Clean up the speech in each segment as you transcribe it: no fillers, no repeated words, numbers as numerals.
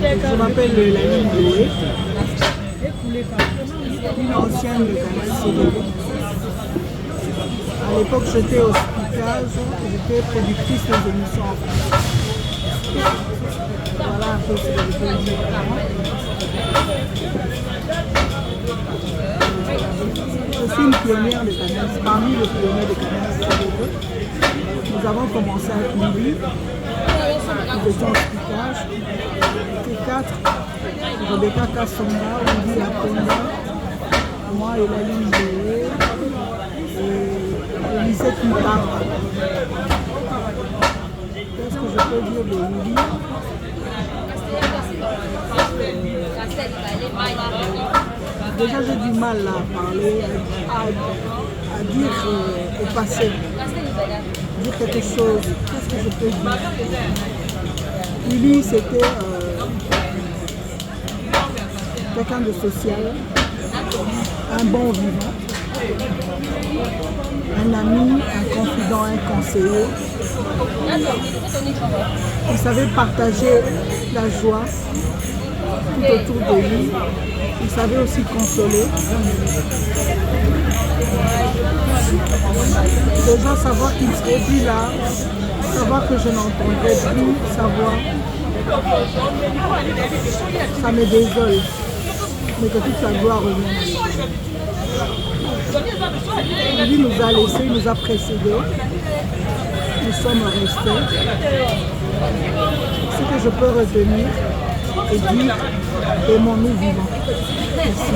Je m'appelle Laline Doué, une ancienne de Canal CD. À l'époque, j'étais au Spicage, j'étais productrice des émissions en France. Voilà un peu ce que je peux dire. Je suis une pionnière de Canal, parmi les pionniers de Canal CD. Nous avons commencé avec Lily, nous étions au Spicage, T4, Rebecca Kassonga, Lily Aponda, moi et Laline Doué, et Lisette Mutara. Qu'est-ce que je peux dire de Lily? Déjà j'ai du mal à parler, à dire au passé, dire quelque chose. Qu'est-ce que je peux dire? Lily c'était quelqu'un de social, un bon vivant, un ami, un confident, un conseiller. Il savait partager la joie tout autour de lui. Il savait aussi consoler. Déjà savoir qu'il serait plus là, savoir que je n'entendrais plus sa voix, ça me désole. Mais que toute sa gloire revienne. Lui nous a laissés, nous a précédés. Nous sommes restés. Ce que je peux retenir et dire, aimons-nous vivants. Merci.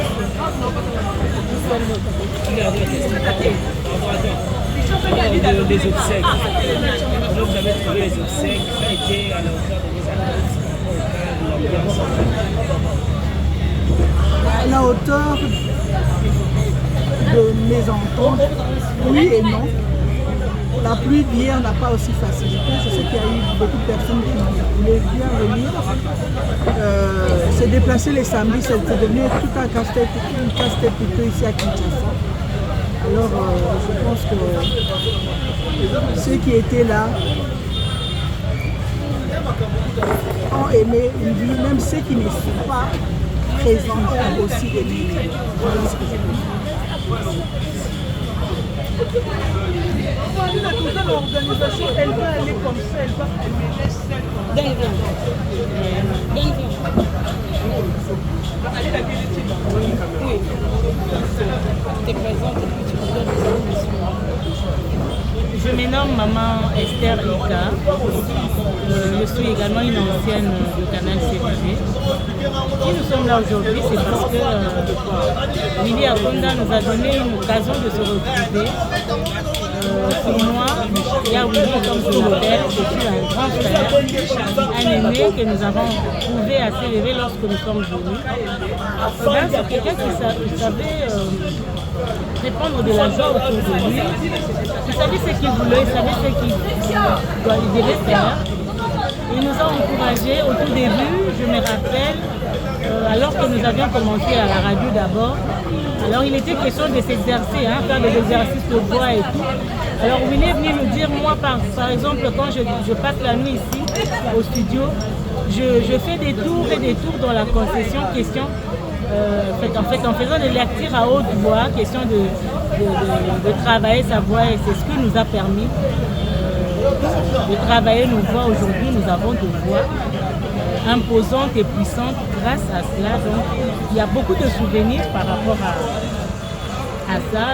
Les obsèques. Vous avez trouvé les obsèques, ça a été à la hauteur de vos attentes. À la hauteur de mes ententes, oui et non. La pluie d'hier n'a pas aussi facilité. Je sais qu'il y a eu beaucoup de personnes qui voulaient bien venir. Se déplacer les samedis, c'est devenu tout un casse-tête, une casse-tête plutôt ici à Kinshasa. Alors je pense que ceux qui étaient là ont aimé une vie, même ceux qui ne sont pas présents ont aussi aimé. Voilà ce que je veux dire. L'organisation, elle va aller comme ça, elle va aller celle. Je me nomme Maman Esther Ika. Je suis également une ancienne du canal CVG. Si nous sommes là aujourd'hui, c'est parce que Lily Aponda nous a donné une occasion de se retrouver. Pour moi, il y a Willy comme je l'appelle, c'est un grand frère, un aîné que nous avons trouvé à s'élever lorsque nous sommes venus. C'est quelqu'un qui savait répondre de la joie autour de lui. Il savait ce qu'il voulait, il savait ce qu'il devait faire. Il nous a encouragés au tout début, je me rappelle, alors que nous avions commencé à la radio d'abord. Alors il était question de s'exercer, faire des exercices de voix et tout. Alors Willy est venu nous dire, moi par exemple, quand je passe la nuit ici au studio, je fais des tours et des tours dans la concession, question, en faisant des lectures à haute voix, question de travailler sa voix, et c'est ce qui nous a permis de travailler nos voix. Aujourd'hui, nous avons des voix imposantes et puissantes grâce à cela. Donc, il y a beaucoup de souvenirs par rapport à ça.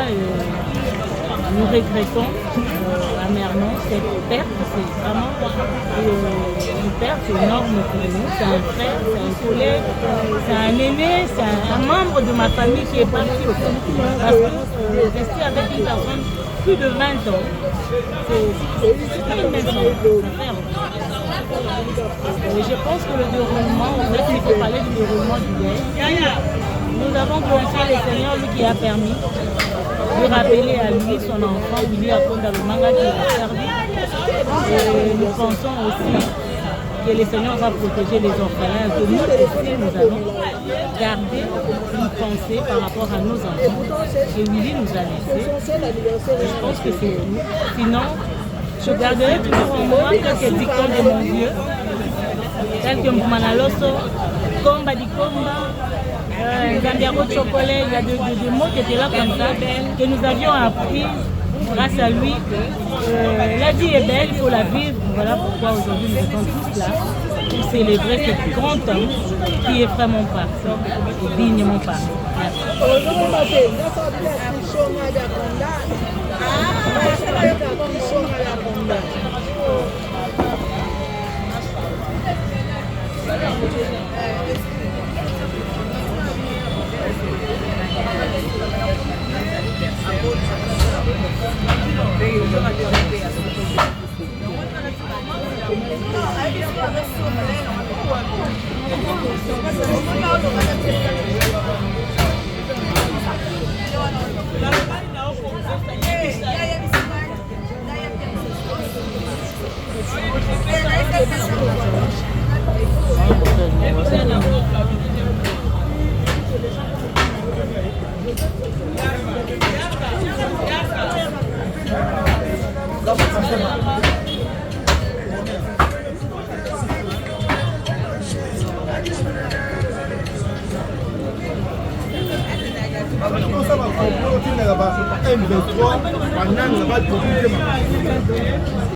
Nous regrettons amèrement cette perte. C'est vraiment une perte énorme pour nous. C'est un frère, c'est un collègue, c'est un aîné, c'est un membre de ma famille qui est parti au fond. Parce que rester avec une personne plus de 20 ans, c'est pas une maison, c'est un et je pense que le déroulement, en fait, il faut parler du déroulement du deuil. Nous avons confié le Seigneur, lui qui a permis de rappeler à lui son enfant, Willy Aponda le manga qui l'a servi. Et nous pensons aussi que le Seigneur va protéger les orphelins, que nous aussi nous allons garder une pensée par rapport à nos enfants que Willy nous a laissés. Je pense que c'est nous. Sinon, je garderai toujours en moi quelques dictons de mon Dieu tel que Moumanaloso, Komba di Komba, Zambiaro Chocolat, il y a des mots qui étaient là comme ça, que nous avions appris grâce à lui. La vie est belle, il faut la vivre. Voilà pourquoi aujourd'hui nous sommes tous là pour célébrer ce grand homme qui est vraiment parti et dignement parti. M23